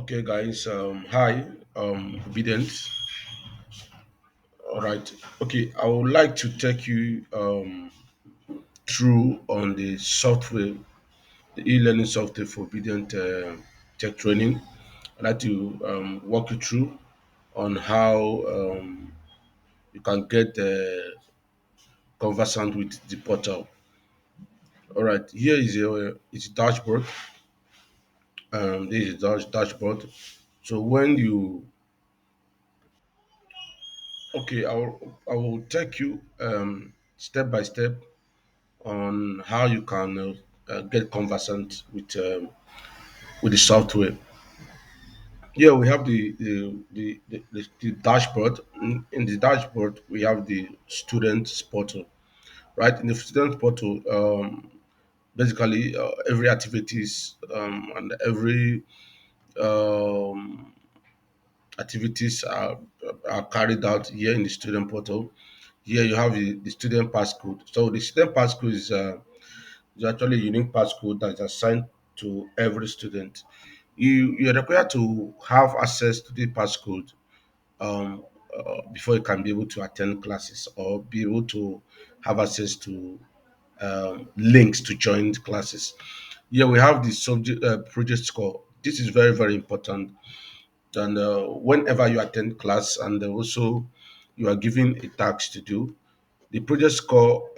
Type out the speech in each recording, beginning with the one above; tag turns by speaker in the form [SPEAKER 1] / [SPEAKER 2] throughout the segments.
[SPEAKER 1] Okay, guys. Hi, obidient. All right. Okay, I would like to take you through on the software, the e-learning software for obidient tech training. I'd like to walk you through on how you can get conversant with the portal. All right. Here is a dashboard. This is dashboard. So when you okay, I will take you step by step on how you can get conversant with the software. Here we have the dashboard. In the dashboard, we have the student portal. Right in the student portal, basically every activities and every um, activities are carried out here in the student portal. Here you have the student passcode. So the student passcode is actually a unique passcode that is assigned to every student. You're required to have access to the passcode before you can be able to attend classes or be able to have access to links to join classes. Here we have the subject project score. This is very very important. And whenever you attend class and also you are given a task to do, the project score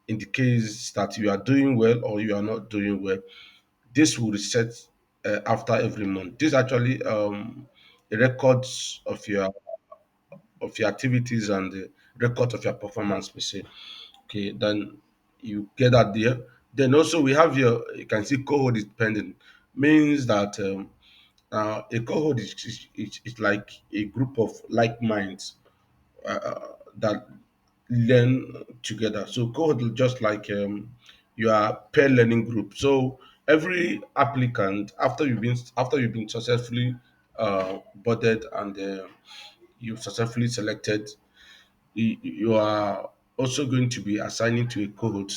[SPEAKER 1] indicates that you are doing well or you are not doing well. This will reset after every month. This actually the records of your activities and the record of your performance per se. Okay, then you get that there. Then also we have your you can see cohort is pending, means that a cohort is like a group of like minds that learn together. So cohort is just like your peer learning group. So every applicant after you've been successfully boarded and you've successfully selected, you are also going to be assigning to a cohort.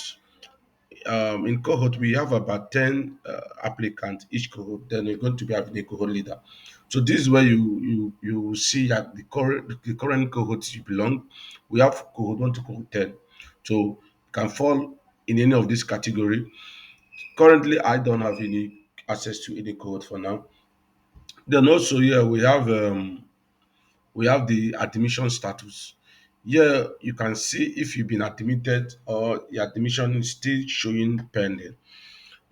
[SPEAKER 1] In cohort, we have about 10 applicants each cohort. Then you're going to be having a cohort leader. So this is where you will see that the current cohort you belong. We have cohort 1 to cohort 10. So you can fall in any of this category. Currently, I don't have any access to any cohort for now. Then also here we have the admission status. Here you can see if you've been admitted or your admission is still showing pending.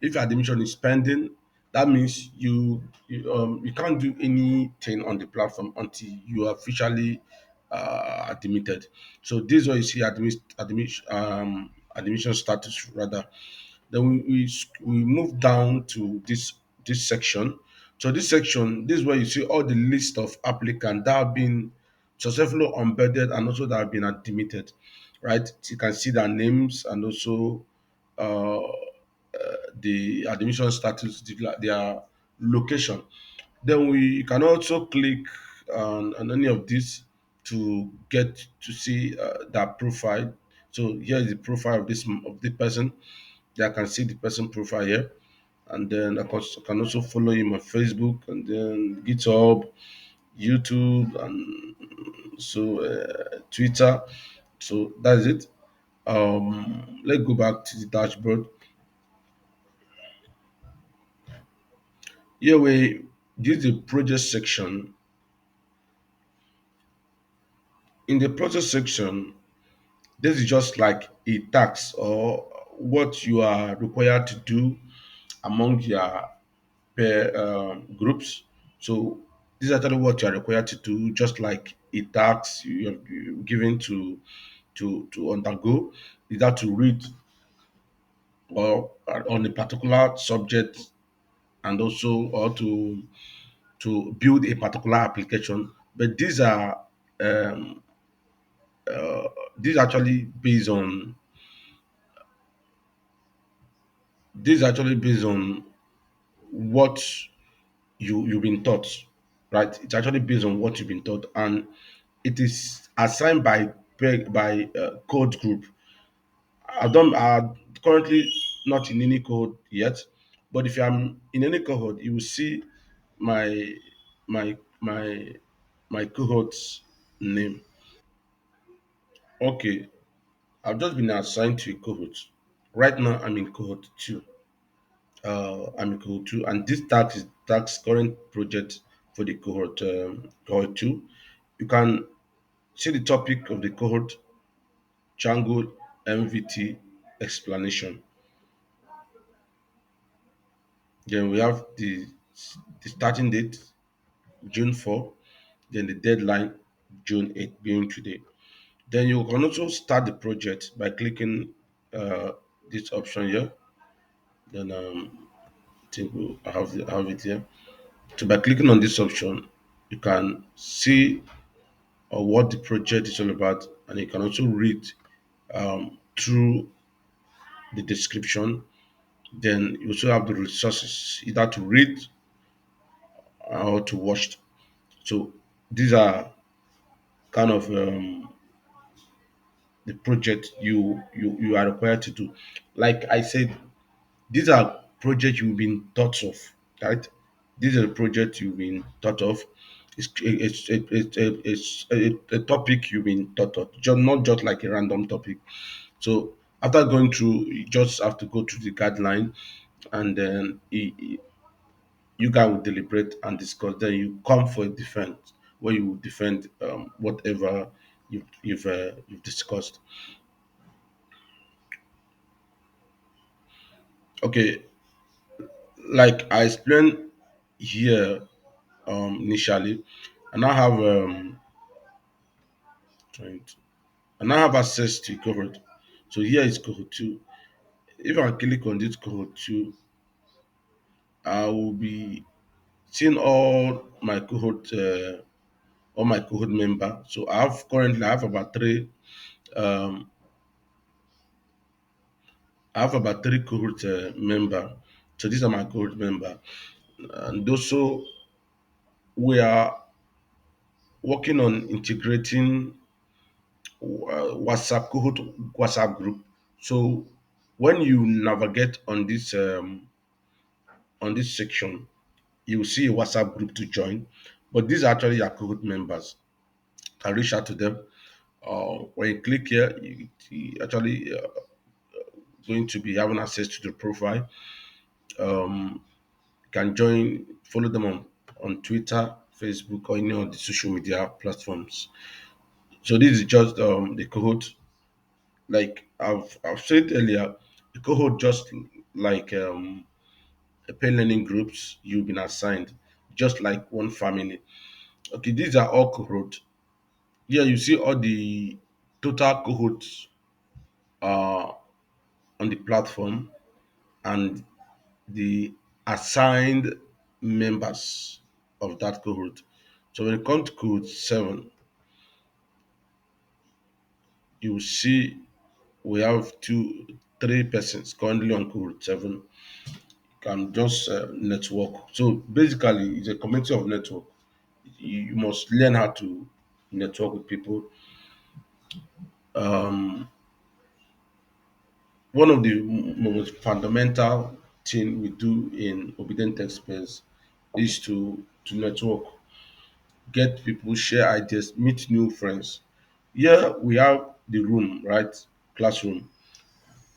[SPEAKER 1] If your admission is pending, that means you can't do anything on the platform until you are officially admitted. So this is why you see admission status rather. Then we move down to this section. So this is where you see all the list of applicants that have been successfully embedded and also that have been admitted. Right, you can see their names and also uh, the admission status, their location. Then we can also click on any of these to get to see that profile. So here is the profile of the person. There I can see the person profile here, and then I can also follow him on Facebook and then GitHub, YouTube, and so Twitter. So that's it. Let's go back to the dashboard. Here we this is the project section. In the project section, this is just like a task or what you are required to do among your peer groups. So this is actually what you are required to do, just like a task you're given to undergo. Is that to read or on a particular subject and also or to build a particular application. But um, these actually based on this is actually based on what you've been taught, right? It's actually based on what you've been taught, and it is assigned by code group. I'm currently not in any code yet, but if I'm in any cohort, you will see. my my my cohort's name. Okay, I've just been assigned to a cohort. Right now, I'm in cohort two. I'm in cohort two, and this task is task current project for the cohort two. You can see the topic of the cohort: Django MVT explanation. Then we have the starting date, June 4. Then the deadline, June 8, being today. Then you can also start the project by clicking uh, this option here. Then I think I have it here. So by clicking on this option, you can see what the project is all about, and you can also read through the description. Then you also have the resources either to read or to watch. So these are kind of the project you are required to do. Like I said, these are projects you've been thought of, right? These are the projects you've been thought of. It's a topic you've been thought of, just not just like a random topic. So after going through, you just have to go through the guideline, and then you guys will deliberate and discuss. Then you come for a defense where you will defend whatever you've discussed. Okay, like I explained here initially, and I have trying to- and I have access to cohort. So here is cohort two. If I click on this cohort two, I will be seeing all my cohort member. So I have about um three cohort member. So these are my cohort member, and also we are working on integrating WhatsApp cohort WhatsApp group. So when you navigate on this section, you will see a WhatsApp group to join. But these are actually your cohort members. You can reach out to them. When you click here, you actually going to be having access to the profile. You can join, follow them on Twitter, Facebook, or any of the social media platforms. So this is just the cohort. Like I've said earlier, the cohort just like a paid learning groups you've been assigned, just like one family. Okay, these are all cohort. Here you see all the total cohorts uh, on the platform and the assigned members of that cohort. So when it comes to cohort 7, you will see we have three persons currently on cohort 7. You can just network. So basically, it's a community of network. You must learn how to network with people. Um, One of the most fundamental thing we do in obedient tech space is to network, get people, share ideas, meet new friends. Here we have the room, right? Classroom.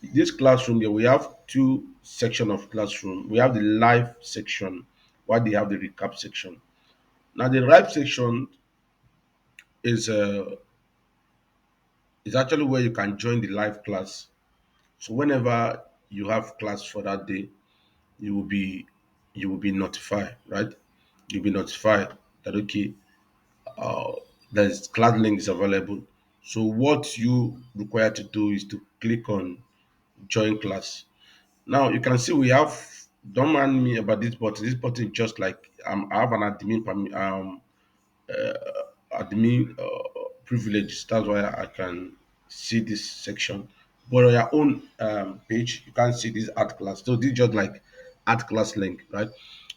[SPEAKER 1] This classroom here, we have two section of classroom. We have the live section, while they have the recap section. Now the live section is uh is actually where you can join the live class. So whenever you have class for that day, you will be you will be notified, right? You'll be notified that okay, uh, there's class link is available. So what you require to do is to click on join class. Now you can see we have, don't mind me about this button. This button is just like I have an admin privileges. That's why I can see this section. But on your own page, you can't see this art class. So this is just like art class link, right?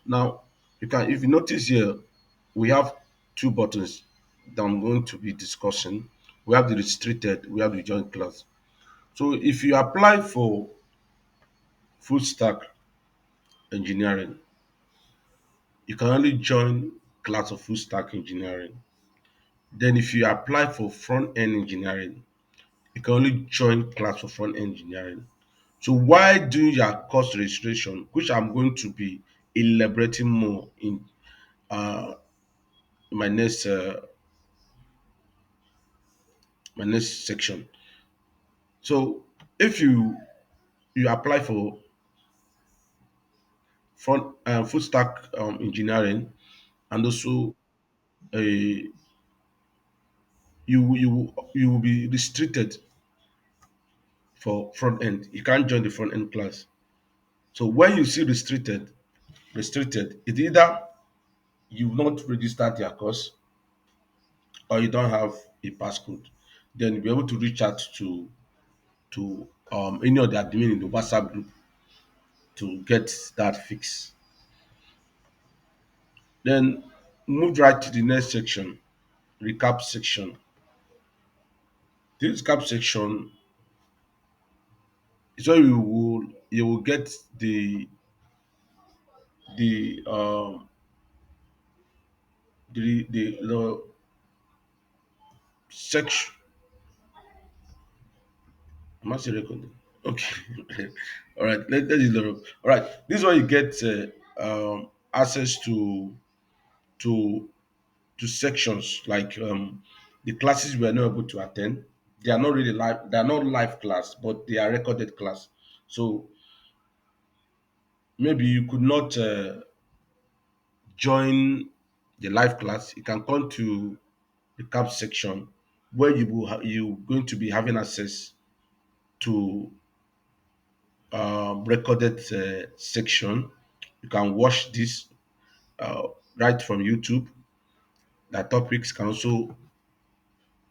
[SPEAKER 1] Now you can, if you notice here, we have two buttons that I'm going to be discussing. We have the restricted, we have the joint class. So if you apply for full stack engineering, you can only join class of full stack engineering. Then if you apply for front end engineering, you can only join class of front end engineering. So while doing your course registration, which I'm going to be elaborating more in uh, my next section. So if you apply for front full stack engineering, and also a you will be restricted for front end. You can't join the front end class. So when you see restricted, it's either you've not registered your course or you don't have a passcode. Then you'll be able to reach out to any of the admin in the WhatsApp group to get that fixed. Then move right to the next section, recap section. This recap section is where you will get the the section. Am I still recording? Okay. All right. Let's use the all right. This is where you get access to to sections like the classes we are not able to attend. They are not really live. They are not live class, but they are recorded class. So maybe you could not join the live class. You can come to the cap section where you going to be having access to recorded section. You can watch this right from YouTube. The topics can also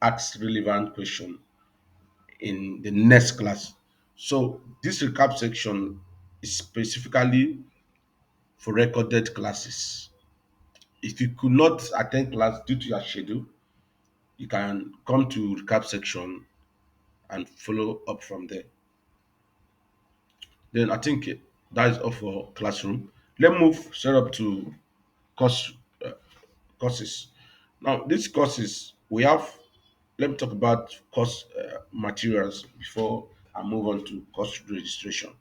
[SPEAKER 1] ask relevant question in the next class. So this recap section is specifically for recorded classes. If you could not attend class due to your schedule, you can come to recap section and follow up from there. Then I think that is all for classroom. Let's move straight up to course uh, courses. Now, these courses we have. Let me talk about course materials before I move on to course registration.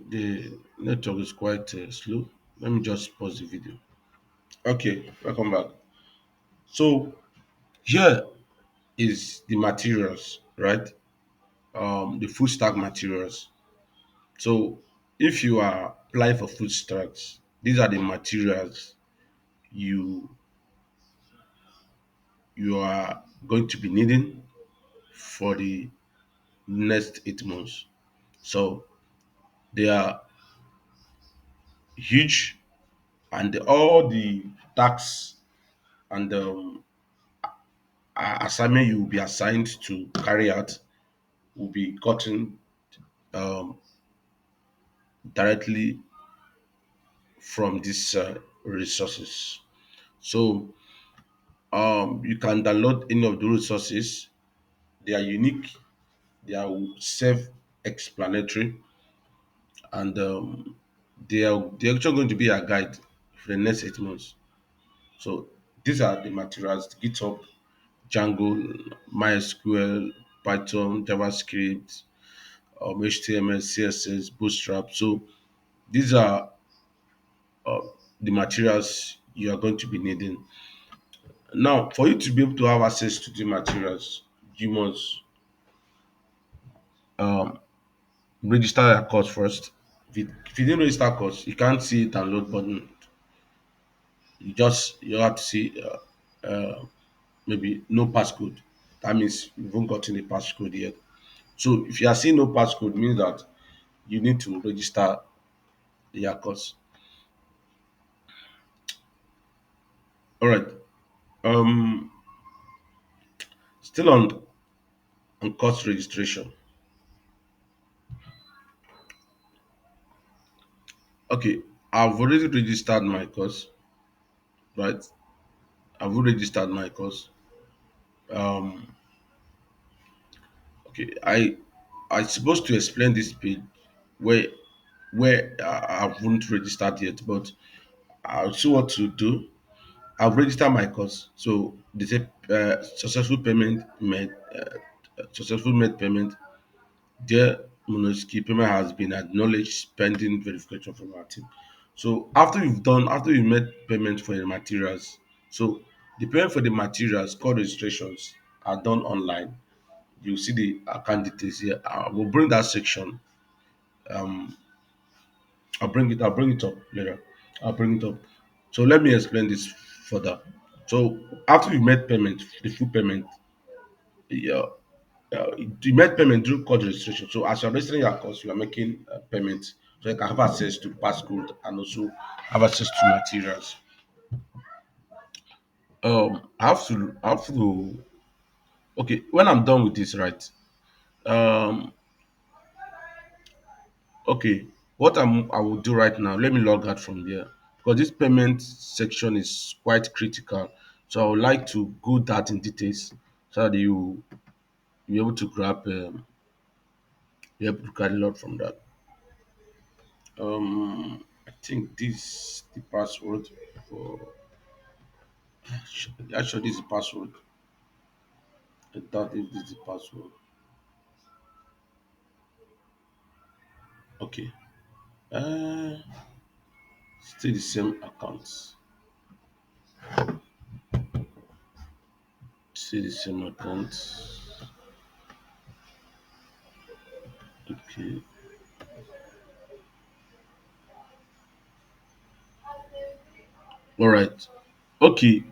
[SPEAKER 1] The network is quite slow. Let me just pause the video. Okay, welcome back. So here is the materials, right? The full stack materials. So if you are applying for full stacks, these are the materials you you are going to be needing for the next 8 months. So they are huge, and all the tasks and assignment you will be assigned to carry out will be gotten um, directly from these resources. So you can download any of the resources. They are unique. They are self-explanatory, and they're actually going to be a guide for the next 8 months. So these are the materials: GitHub, Django, MySQL, Python, JavaScript, HTML, CSS, Bootstrap. So these are uh, the materials you are going to be needing. Now, for you to be able to have access to the materials, you must um, register your course first. If you didn't register course, you can't see download button. You have to see maybe no passcode. That means you haven't gotten a passcode yet. So if you are seeing no passcode, means that you need to register your course. All right. Um, Still on course registration. Okay, I've already registered my course, right? I've already registered my course. Um, okay, I supposed to explain this page where I haven't registered yet, but I see what to do. I've registered my course, so they say successful payment made, successful made payment. Dear Monoski, payment has been acknowledged pending verification from our team. So after you made payment for the materials, so the payment for the materials, call registrations are done online. You see the account details here. I will bring that section. Um, I'll bring it up later. I'll bring it up. So let me explain this further. So after you made payment, the full payment, yeah, you made payment through code registration. So as you're registering your course, you are making payment so you can have access to passcode and also have access to materials. I have to okay, when I'm done with this, right? Um, okay, I will do right now, let me log out from there because this payment section is quite critical. So I would like to go that in details so that you be able to be able to grab a lot from that. I think this the password for actually this is the password. I doubt if this is the password. Okay. Uh, Still the same account. Still the same account. Okay. All right. Okay.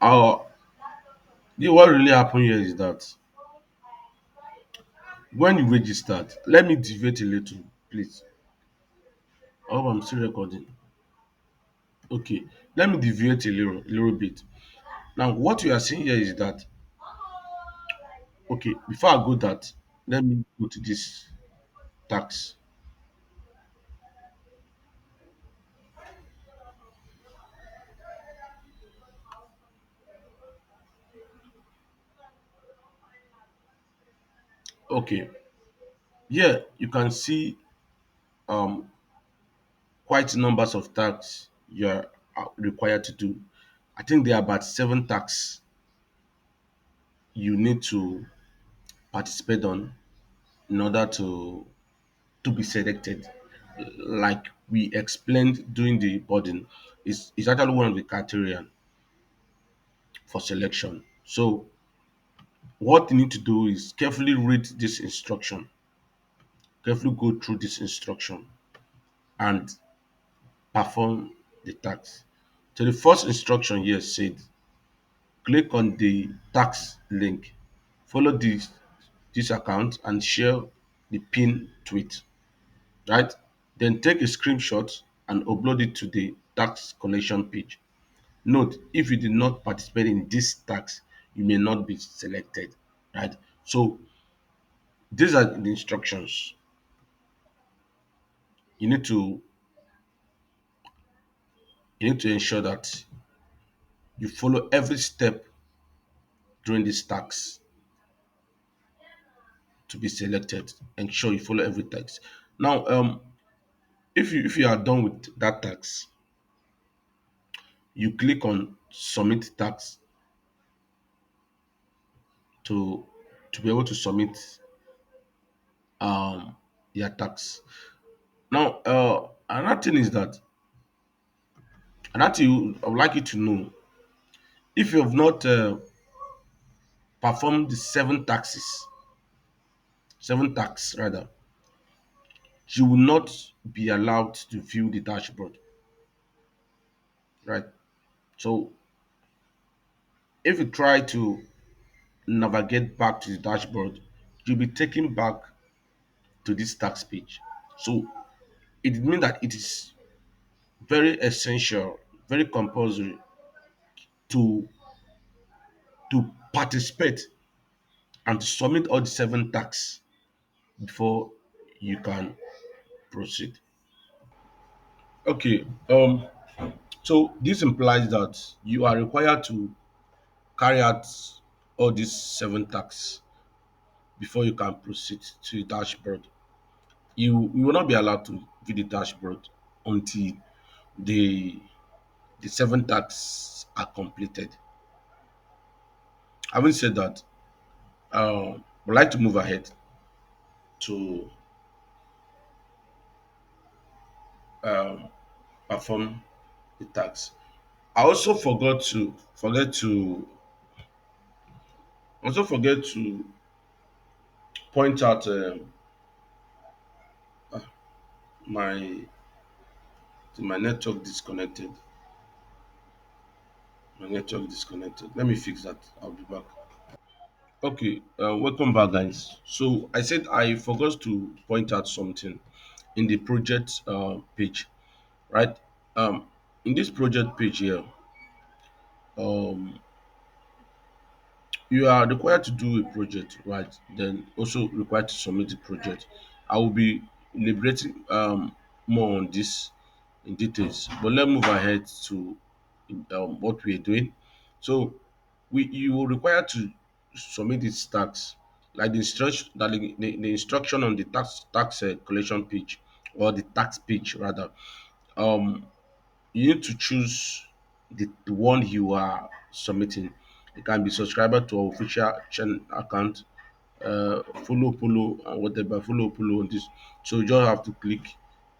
[SPEAKER 1] Uh, what really happened here is that when you registered, let me deviate a little, please. Oh, I'm still recording. Okay. Let me deviate a little bit. Now, what you are seeing here is that okay. Before I go that, let me go to this tax. Okay. Here you can see um quite numbers of tasks you are required to do. I think there are about 7 tasks you need to participate on in order to be selected. Like we explained during the boarding, is actually one of the criteria for selection. So what you need to do is carefully read this instruction, carefully go through this instruction and perform the task. So the first instruction here said click on the tax link, follow this account and share the pin to it, right? Then take a screenshot and upload it to the tax collection page. Note, if you did not participate in this tax, you may not be selected, right? So these are the instructions. You need to ensure that you follow every step during this tax to be selected. Ensure you follow every tax. Now, if you are done with that tax, you click on submit tax to be able to submit your tax. Now, another thing is that another thing I would like you to know, if you have not performed the 7 taxes, 7 tax rather, you will not be allowed to view the dashboard, right? So if you try to navigate back to the dashboard, you'll be taken back to this tax page. So it means that it is very essential, very compulsory to participate and to submit all the 7 tasks before you can proceed. Okay. So this implies that you are required to carry out all these seven tasks before you can proceed to the dashboard. You will not be allowed to view the dashboard until the the seven tasks are completed. Having said that, I'd like to move ahead to um, perform the tasks. I also forget to point out my my network disconnected. My network disconnected. Let me fix that. I'll be back. Okay, welcome back, guys. So I said I forgot to point out something in the project page, right? Um, in this project page here, um, you are required to do a project, right? Then also required to submit the project. I will be elaborating more on this in details, but let's move ahead to what we are doing. So we you will require to submit these tax like the instruction on the tax collection page or the tax page rather. Um, you need to choose the one you are submitting. It can be subscriber to our official channel account, follow and whatever, follow on this. So you just have to click,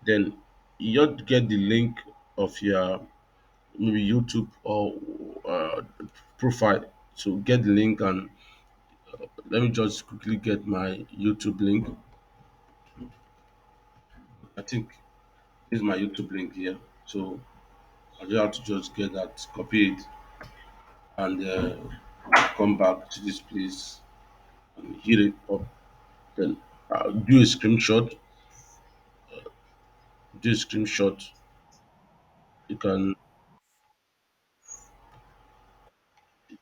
[SPEAKER 1] then you just get the link of your maybe YouTube or profile. So get the link and let me just quickly get my YouTube link. I think this is my YouTube link here. So I just have to just get that, copy it, and come back to this place and hit it up. Then do a screenshot. Do a screenshot. You can, you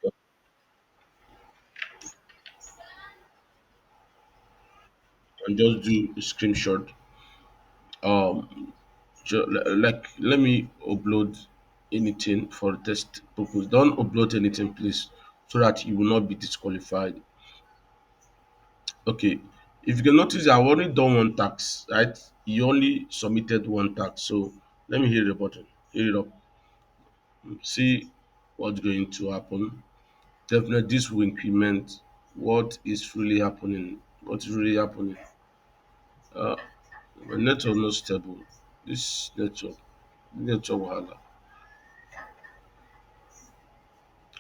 [SPEAKER 1] can just do a screenshot. Um, like let me upload anything for test purpose. Don't upload anything, please, so that you will not be disqualified. Okay. If you can notice, I've only done one tax, right? You only submitted one tax. So let me hit the button. Hit it up. See what's going to happen. Definitely, this will increment what is really happening. What is really happening? Uh, my network not stable. This network wahala.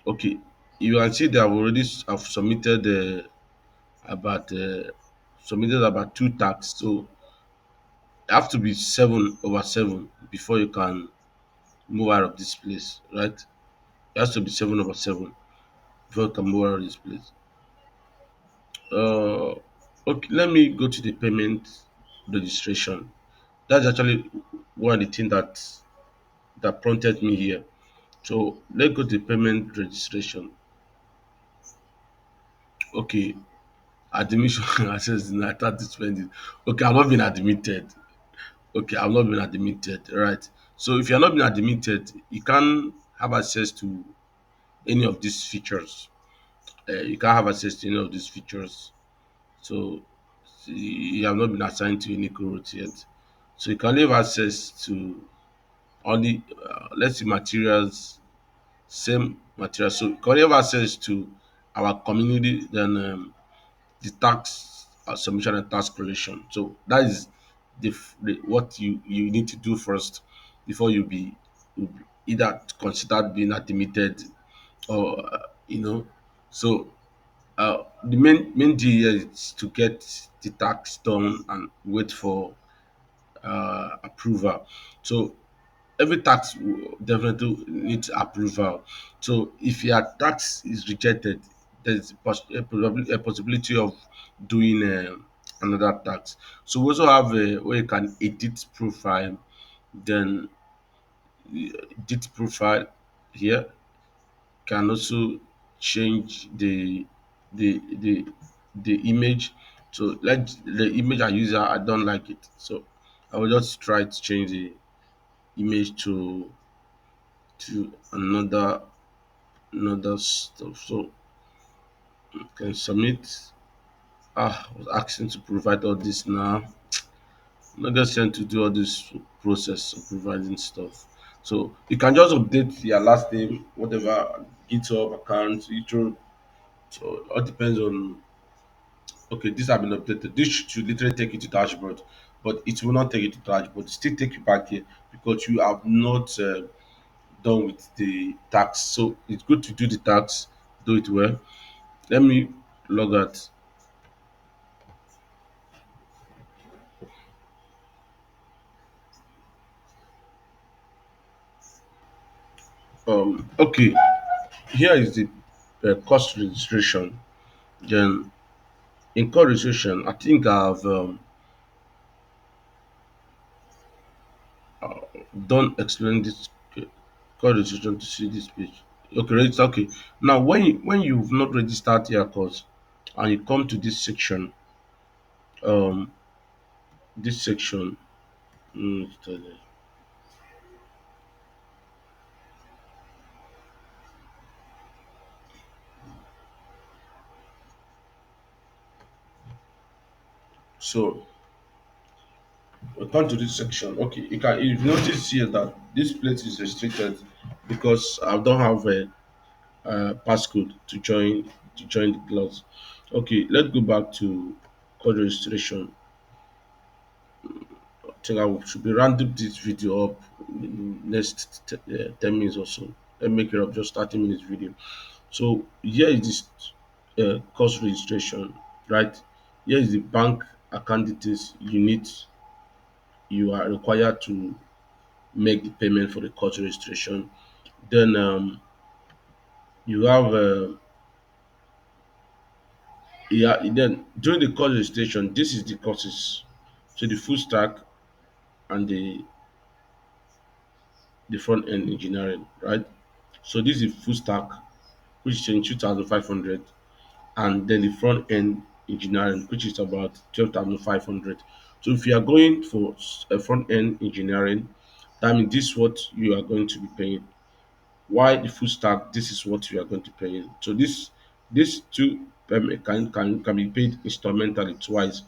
[SPEAKER 1] Okay, you can see that I've already have submitted about submitted about two tax. So it have to be 7/7 before you can move out of this place, right? It has to be 7/7 before you can move out of this place. Uh, okay, let me go to the payment registration. That's actually one of the things that prompted me here. So let's go to the payment registration. Okay, admission access denied, start spending. Okay, I've not been admitted. Okay, I've not been admitted. Right. So if you're not been admitted, you can't have access to any of these features. You can't have access to any of these features. So you have not been assigned to any cohort yet. So you can only have access to only let's see materials, same material. So you can only have access to our community, then the tax submission and tax collection. So that is what you need to do first before you be either considered being admitted or So the main deal here is to get the tax done and wait for approval. So every tax will definitely needs approval. So if your tax is rejected, there's a possibility of doing another tax. So we also have where you can edit profile, then edit profile here can also change the the image. So like the image I use, I don't like it. So I will just try to change the image to another stuff. So can submit. I was asking to provide all this now. Not just trying to do all this process of providing stuff. So you can just update your last name, whatever GitHub account, YouTube. So it all depends on, okay, this have been updated. This should literally take you to dashboard, but it will not take you to dashboard. It still take you back here because you have not done with the tax. So it's good to do the tax, do it well. Let me log out. Okay, here is the cost registration. Then in cost registration, I think I've done explain this cost registration to see this page. Okay, register. Okay, now when you've not registered your course and you come to um, this section, mm, so we come to this section. Okay, you notice here that this place is restricted because I don't have a passcode to join the class. Okay, let's go back to code registration. I think should be rounding this video up in next 10 minutes or so. Let me make it up just 30 minutes video. So here is this course registration, right? Here is the bank account details you are required to make the payment for the course registration. Then you have yeah, then during the course registration, this is the courses. So the full stack and the front end engineering, right? So this is full stack, which is 22,500, and then the front end engineering, which is about 12,500. So if you are going for a front end engineering, that means this is what you are going to be paying. Why the full stack? This is what you are going to pay. So this two can be paid instrumentally twice.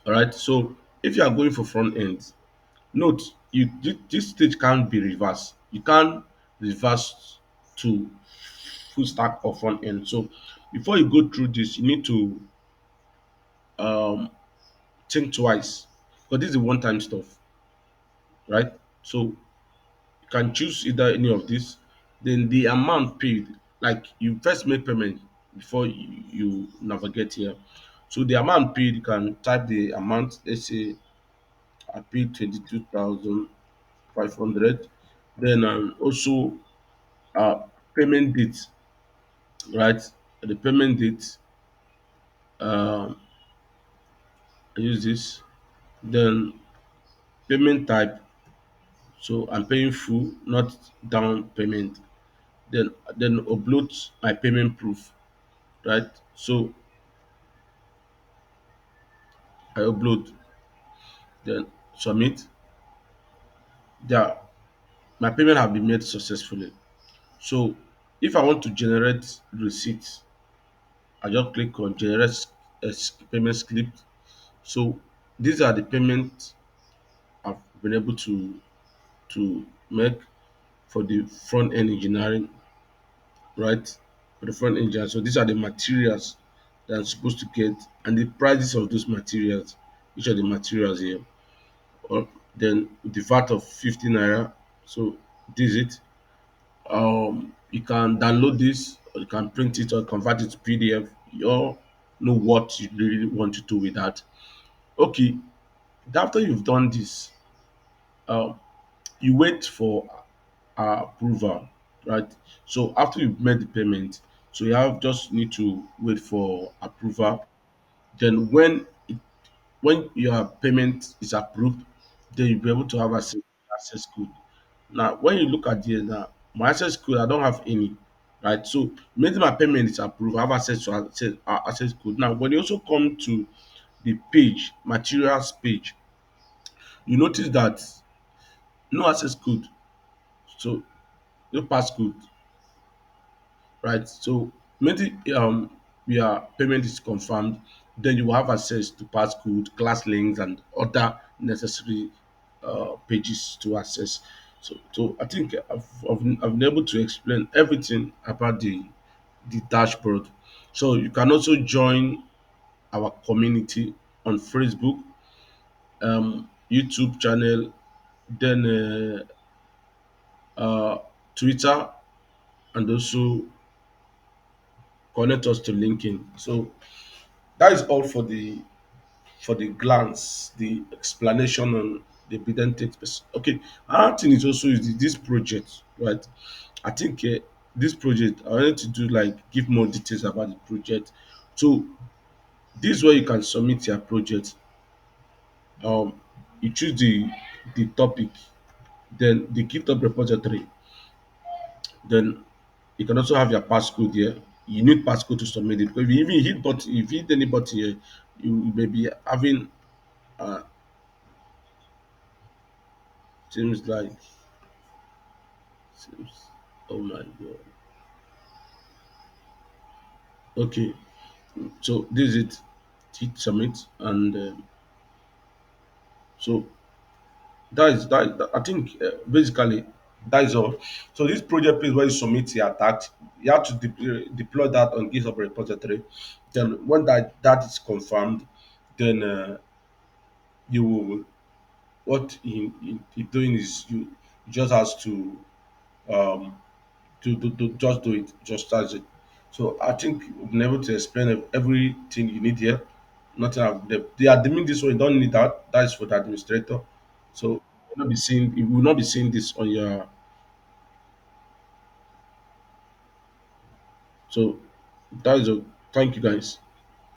[SPEAKER 1] All right. So if you are going for front end, note this stage can't be reversed. You can't reverse to full stack or front end. So before you go through this, you need to um, think twice because this is one time stuff, right? So you can choose either any of this. Then the amount paid, like you first make payment before you navigate here. So the amount paid, you can type the amount. Let's say I paid 22,500. Then also payment date, right? The payment date, um, I use this. Then payment type, so I'm paying full, not down payment. Then upload my payment proof, right? So I upload, then submit. There, my payment have been made successfully. So if I want to generate receipt, I just click on generate payment script. So these are the payments I've been able to make for the front end engineering, right? For the front engineer. So these are the materials that I'm supposed to get and the prices of those materials. Which are the materials here? Or then with the VAT of 50 naira. So this is it. You can download this or you can print it or convert it to PDF. You all know what you really want to do with that. Okay, after you've done this, um, you wait for approval, right? So after you've made the payment, so you have just need to wait for approval. Then when your payment is approved, then you'll be able to have access code. Now, when you look at this now, my access code, I don't have any, right? So maybe my payment is approved, I have access to access code. Now, when you also come to the page, materials page, you notice that no access code. So no passcode, right? So maybe your payment is confirmed, then you will have access to passcode, class links, and other necessary pages to access. So I think I've been able to explain everything about the dashboard. So you can also join our community on Facebook, YouTube channel, then Twitter, and also connect us to LinkedIn. So that is all for the glance, the explanation on the obedient space. Okay, another thing is also is this project, right? I think this project I wanted to do like give more details about the project. So this is where you can submit your project. Um, you choose the topic, then the GitHub repository, then you can also have your passcode here. You need passcode to submit it because if you even hit button, if you hit any button here, you may be having uh seems like seems oh my god. Okay, so this is it. Hit submit and so I think basically that is all. So this project is where you submit your task. You have to deploy that on GitHub repository. Then when that is confirmed, then you will what he doing is you just has um to just do it, just start it. So I think we've been able to explain everything you need here. Nothing they are doing this one, you don't need that. That is for the administrator. So you will not be seeing this on your so that is a thank you guys.